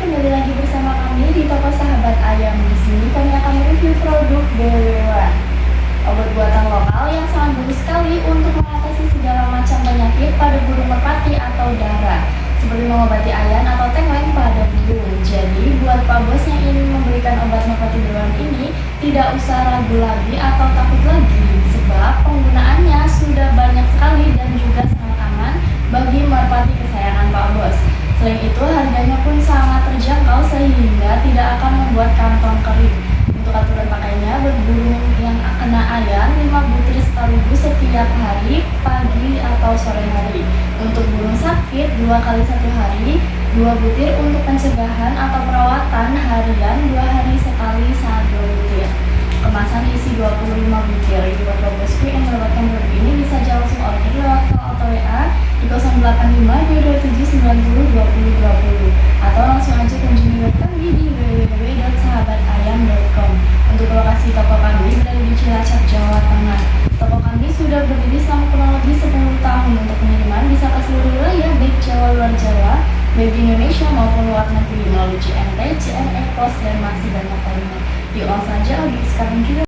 kembali lagi bersama kami di toko Sahabat Ayam. Di sini kami akan mereview produk BW1, obat buatan lokal yang sangat bagus sekali untuk mengatasi segala macam penyakit pada burung merpati atau darah, seperti mengobati ayan atau tengkleng pada burung. Jadi, buat Pak Bos yang ingin memberikan obat merpati BW1 ini, tidak usah ragu lagi atau takut lagi, sebab penggunaannya sudah banyak sekali dan juga sangat aman bagi merpati kesayangan Pak Bos. Selain itu, harganya pun sangat terjangkau sehingga tidak akan membuat kantong kering. Untuk aturan pakainya, burung yang kena ayan 5 butir sekaligus setiap hari, pagi atau sore hari. Untuk burung sakit 2 kali 1 hari, 2 butir. Untuk pencegahan atau perawatan harian 2 hari sekali saat 2 butir. Kemasan isi 25 butir. Buat Pak Bosku yang mendapatkan produk ini bisa langsung order lewat call atau WA di 085-227-90-2020 atau langsung aja kunjungi web kami di www.sahabatayam.com. Untuk lokasi toko kami berada di Cilacap, Jawa Tengah. Toko kami sudah berdiri selama kurang lebih 10 tahun. Untuk pengiriman bisa ke seluruh wilayah baik Jawa, luar Jawa, baik di Indonesia maupun luar negeri melalui CNT, CNE, Pos, dan masih banyak lainnya. Yuk langsung aja audit sekarang juga.